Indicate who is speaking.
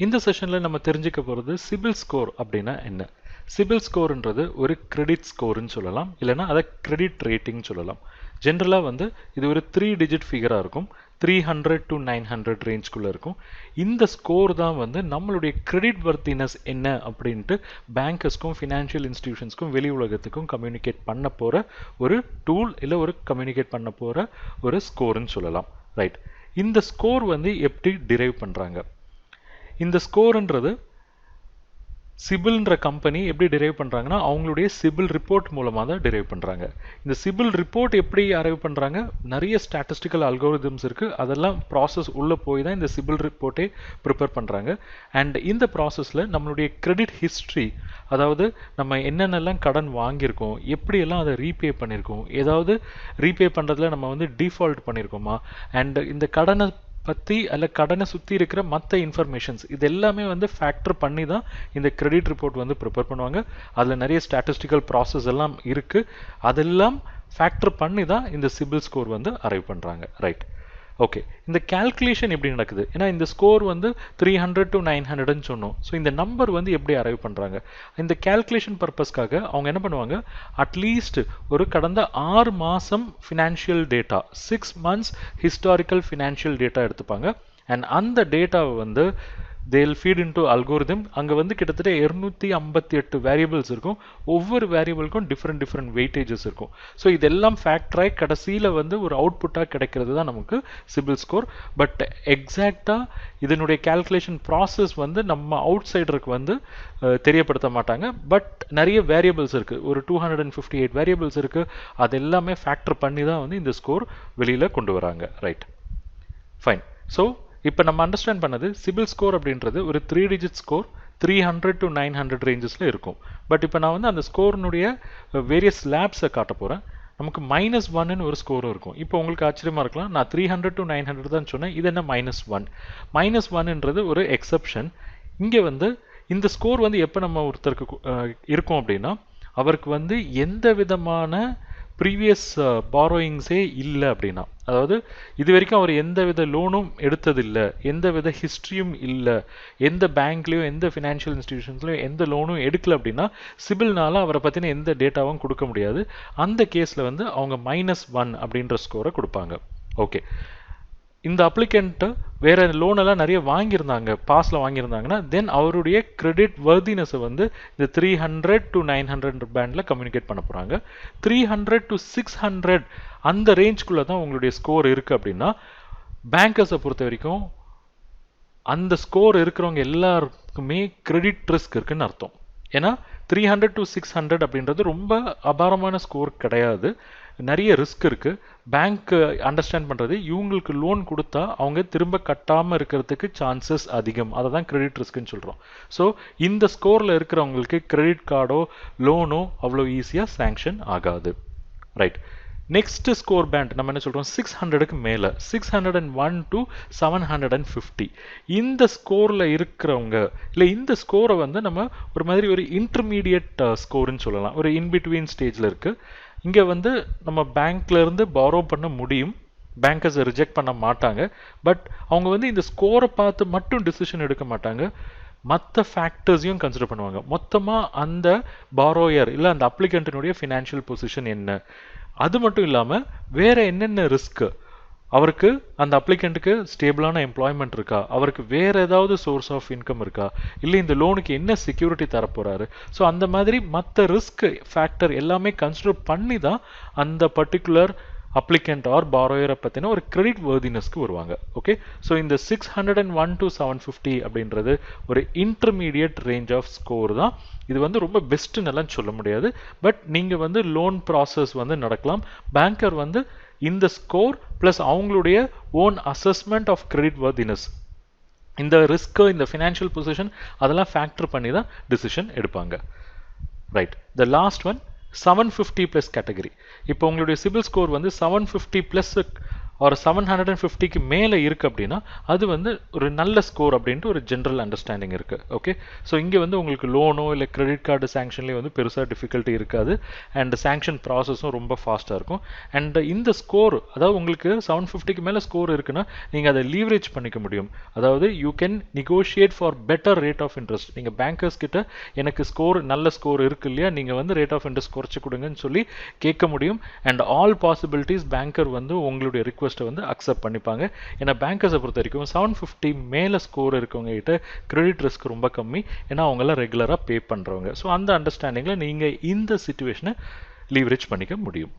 Speaker 1: இந்த செஷன்ல நம்ம தெரிஞ்சுக்க போகிறது சிபில் ஸ்கோர் அப்படின்னா என்ன. சிபில் ஸ்கோர்ன்றது ஒரு கிரெடிட் ஸ்கோர்னு சொல்லலாம், இல்லைனா அதை கிரெடிட் ரேட்டிங் சொல்லலாம். ஜென்ரலாக வந்து இது ஒரு 3 டிஜிட் ஃபிகராக இருக்கும், 300 to 900 ரேஞ்ச்குள்ளே இருக்கும். இந்த ஸ்கோர் தான் வந்து நம்மளுடைய கிரெடிட் வர்த்தினஸ் என்ன அப்படின்ட்டு பேங்கர்ஸ்க்கும் ஃபினான்ஷியல் இன்ஸ்டிடியூஷன்ஸ்க்கும் வெளி உலகத்துக்கும் கம்யூனிகேட் பண்ண போகிற ஒரு டூல், இல்லை ஒரு கம்யூனிகேட் பண்ண போகிற ஒரு ஸ்கோர்னு சொல்லலாம். ரைட், இந்த ஸ்கோர் வந்து எப்படி டிரைவ் பண்ணுறாங்க? இந்த ஸ்கோர்ன்றது சிபில்ன்ற கம்பெனி எப்படி டிரைவ் பண்ணுறாங்கன்னா அவங்களுடைய சிபில் ரிப்போர்ட் மூலமாக தான் டிரைவ் பண்ணுறாங்க. இந்த சிபில் ரிப்போர்ட் எப்படி அரைவ் பண்ணுறாங்க? நிறைய ஸ்டாட்டிஸ்டிக்கல் அல்கோரிதம்ஸ் இருக்குது, அதெல்லாம் ப்ராசஸ் உள்ளே போய் தான் இந்த சிபில் ரிப்போர்ட்டே ப்ரிப்பேர் பண்ணுறாங்க. அண்ட் இந்த ப்ராசஸில் நம்மளுடைய கிரெடிட் ஹிஸ்ட்ரி, அதாவது நம்ம என்னென்னலாம் கடன் வாங்கியிருக்கோம், எப்படியெல்லாம் அதை ரீபே பண்ணியிருக்கோம், ஏதாவது ரீபே பண்ணுறதுல நம்ம வந்து டிஃபால்ட் பண்ணியிருக்கோமா, அண்ட் இந்த கடனை பற்றி அல்ல கடனை சுற்றி இருக்கிற மற்ற இன்ஃபர்மேஷன்ஸ் இது எல்லாமே வந்து ஃபேக்டர் பண்ணி தான் இந்த கிரெடிட் ரிப்போர்ட் வந்து ப்ரிப்பேர் பண்ணுவாங்க. அதில் நிறைய ஸ்டாட்டிஸ்டிக்கல் ப்ராசஸ் எல்லாம் இருக்குது, அதெல்லாம் ஃபேக்டர் பண்ணி தான் இந்த சிபில் ஸ்கோர் வந்து அரைவ் பண்ணுறாங்க. Right, okay. இந்த கால்குலேஷன் எப்படி நடக்குது? ஏன்னா இந்த ஸ்கோர் வந்து 300 to 900ன்னு சொன்னோம். ஸோ இந்த நம்பர் வந்து எப்படி அரைவ் பண்ணுறாங்க? இந்த கால்குலேஷன் பர்பஸ்க்காக அவங்க என்ன பண்ணுவாங்க, அட்லீஸ்ட் ஒரு கடந்த 6 மாதம் financial data, 6 months historical financial data எடுத்துப்பாங்க. அண்ட் அந்த டேட்டாவை வந்து they'll feed into algorithm. அங்கே வந்து கிட்டத்தட்ட 258 வேரியபிள்ஸ் இருக்கும், ஒவ்வொரு வேரியபிளுக்கும் டிஃப்ரெண்ட் வெயிட்டேஜஸ் இருக்கும். ஸோ இதெல்லாம் ஃபேக்டராகி கடைசியில் வந்து ஒரு அவுட்புட்டாக கிடைக்கிறது தான் நமக்கு சிபில் ஸ்கோர். பட் எக்ஸாக்டாக இதனுடைய கால்குலேஷன் ப்ராசஸ் வந்து நம்ம அவுட் சைடருக்கு வந்து தெரியப்படுத்த மாட்டாங்க. பட் நிறைய வேரியபிள்ஸ் இருக்குது, ஒரு 258 வேரியபிள்ஸ் இருக்குது, அது எல்லாமே ஃபேக்டர் பண்ணி தான் வந்து இந்த ஸ்கோர் வெளியில் கொண்டு வராங்க. Right, fine. ஸோ இப்போ நம்ம அண்டர்ஸ்டாண்ட் பண்ணது சிபில் ஸ்கோர் அப்படின்றது ஒரு 3 டிஜிட் ஸ்கோர், 300 to 900 ரேஞ்சஸில் இருக்கும். பட் இப்போ நான் வந்து அந்த ஸ்கோர்னுடைய வேரியஸ் லேப்ஸை காட்ட போகிறேன். நமக்கு -1ன்னு ஒரு ஸ்கோரும் இருக்கும். இப்போ உங்களுக்கு ஆச்சரியமாக இருக்கலாம், நான் 300 to 900 தான் சொன்னேன், இது என்ன -1? -1ன்றது ஒரு எக்ஸப்ஷன். இங்கே வந்து இந்த ஸ்கோர் வந்து எப்போ நம்ம ஒருத்தருக்கு இருக்கும் அப்படின்னா, அவருக்கு வந்து எந்த விதமான ப்ரீவியஸ் பாரோயிங்ஸே இல்லை அப்படின்னா, அதாவது இது வரைக்கும் அவர் எந்த வித லோனும் எடுத்ததில்லை, எந்த வித ஹிஸ்ட்ரியும் இல்லை, எந்த பேங்க்லேயும் எந்த ஃபினான்ஷியல் இன்ஸ்டிடியூஷன்ஸ்லையும் எந்த லோனும் எடுக்கல அப்படின்னா சிபில்னால அவரை பற்றின எந்த டேட்டாவும் கொடுக்க முடியாது. அந்த கேஸில் வந்து அவங்க -1 அப்படின்ற ஸ்கோரை கொடுப்பாங்க. ஓகே, இந்த அப்ளிகண்ட்டு வேறு லோனெல்லாம் நிறைய வாங்கியிருந்தாங்க, பாஸில் வாங்கியிருந்தாங்கன்னா தென் அவருடைய கிரெடிட் வர்தினஸை வந்து இந்த 300 to 900 பேண்டில் கம்யூனிகேட் பண்ண போகிறாங்க. 300 to 600 அந்த ரேஞ்சுக்குள்ளே தான் உங்களுடைய ஸ்கோர் இருக்குது அப்படின்னா பேங்கர்ஸை பொறுத்த வரைக்கும் அந்த ஸ்கோர் இருக்கிறவங்க எல்லாருக்குமே கிரெடிட் ரிஸ்க் இருக்குன்னு அர்த்தம். ஏன்னா 300 to 600 அப்படின்றது ரொம்ப அபாரமான ஸ்கோர் கிடையாது, நிறைய ரிஸ்க் இருக்குது. பேங்க் அண்டர்ஸ்டாண்ட் பண்ணுறது இவங்களுக்கு லோன் கொடுத்தா அவங்க திரும்ப கட்டாமல் இருக்கிறதுக்கு சான்சஸ் அதிகம், அதை தான் கிரெடிட் ரிஸ்க்குன்னு சொல்கிறோம். ஸோ இந்த ஸ்கோரில் இருக்கிறவங்களுக்கு கிரெடிட் கார்டோ லோனோ அவ்வளோ ஈஸியாக சேங்ஷன் ஆகாது. ரைட், நெக்ஸ்ட் ஸ்கோர் பேண்ட் நம்ம என்ன சொல்கிறோம், 600க்கு மேலே, 601 to 750. இந்த ஸ்கோரில் இருக்கிறவங்க, இல்லை இந்த ஸ்கோரை வந்து நம்ம ஒரு மாதிரி ஒரு இன்டர்மீடியட் ஸ்கோர்னு சொல்லலாம், ஒரு இன்பிட்வீன் ஸ்டேஜில் இருக்குது. இங்கே வந்து நம்ம பேங்க்லேருந்து பாரோ பண்ண முடியும், பேங்கர்ஸை ரிஜெக்ட் பண்ண மாட்டாங்க. பட் அவங்க வந்து இந்த ஸ்கோரை பார்த்து மட்டும் டிசிஷன் எடுக்க மாட்டாங்க, மற்ற ஃபேக்டர்ஸையும் கன்சிடர் பண்ணுவாங்க. மொத்தமாக அந்த பாரோயர் இல்லை அந்த அப்ளிகண்ட்டினுடைய ஃபினான்ஷியல் பொசிஷன் என்ன, அது மட்டும் இல்லாமல் வேறு என்னென்ன ரிஸ்க்கு, அவருக்கு அந்த அப்ளிகண்ட்டுக்கு ஸ்டேபிளான எம்ப்ளாய்மெண்ட் இருக்கா, அவருக்கு வேறு ஏதாவது சோர்ஸ் ஆஃப் இன்கம் இருக்கா, இல்லை இந்த லோனுக்கு என்ன செக்யூரிட்டி தரப்போகிறாரு. ஸோ அந்த மாதிரி மற்ற ரிஸ்க் ஃபேக்டர் எல்லாமே கன்சிடர் பண்ணி தான் அந்த பர்டிகுலர் அப்ளிகண்ட் ஆர் பாரோயரை பற்றின ஒரு கிரெடிட் வர்தினஸ்க்கு வருவாங்க. ஓகே, ஸோ இந்த 601 to 750 அப்படின்றது ஒரு இன்டர்மீடியட் ரேஞ்ச் ஆஃப் ஸ்கோர் தான். இது வந்து ரொம்ப பெஸ்ட்டுன்னு எல்லாம் சொல்ல முடியாது, பட் நீங்கள் வந்து லோன் ப்ராசஸ் வந்து நடக்கலாம், பேங்கர் வந்து இந்த ஸ்கோர் ப்ளஸ் அவங்களுடைய own assessment of credit worthiness, இந்த ரிஸ்க்கு, இந்த ஃபினான்ஷியல் பொசிஷன் அதெல்லாம் ஃபேக்டர் பண்ணி தான் டிசிஷன் எடுப்பாங்க. Right, the last one 750 plus category. இப்போ உங்களுடைய சிபில் ஸ்கோர் வந்து 750 ப்ளஸ் ஒரு 750க்கு மேலே இருக்குது அப்படின்னா அது வந்து ஒரு நல்ல ஸ்கோர் அப்படின்ட்டு ஒரு ஜென்ரல் அண்டர்ஸ்டாண்டிங் இருக்குது. ஓகே, ஸோ இங்கே வந்து உங்களுக்கு லோனோ இல்லை கிரெடிட் கார்டு சேங்ஷன்லேயே வந்து பெருசாக டிஃபிகல்ட்டி இருக்காது அண்ட் சேங்ஷன் ப்ராசஸும் ரொம்ப ஃபாஸ்ட்டாக இருக்கும். அண்ட் இந்த ஸ்கோர், அதாவது உங்களுக்கு 750க்கு மேலே ஸ்கோர் இருக்குன்னா நீங்கள் அதை லீவரேஜ் பண்ணிக்க முடியும். அதாவது you can negotiate for better rate of interest. நீங்கள் பேங்கர்ஸ் கிட்ட எனக்கு ஸ்கோர் நல்ல ஸ்கோர் இருக்கு இல்லையா, நீங்கள் வந்து ரேட் ஆஃப் இன்ட்ரெஸ்ட் குறைச்சி கொடுங்கன்னு சொல்லி கேட்க முடியும். அண்ட் ஆல் பாசிபிலிட்டிஸ் பேங்கர் வந்து உங்களுடைய ரிக்வெஸ்ட்டை வந்து அக்செப்ட் பண்ணிப்பாங்க. ஏன்னா பேங்கர்ஸை பொறுத்த வரைக்கும் 750 மேலே ஸ்கோர் இருக்கவங்க கிட்ட கிரெடிட் ரிஸ்க் ரொம்ப கம்மி, ஏன்னா அவங்கெல்லாம் ரெகுலராக பே பண்ணுறவங்க. ஸோ அந்த அண்டர்ஸ்டாண்டிங்கில் நீங்கள் இந்த சிச்சுவேஷனை லீவரேஜ் பண்ணிக்க முடியும்.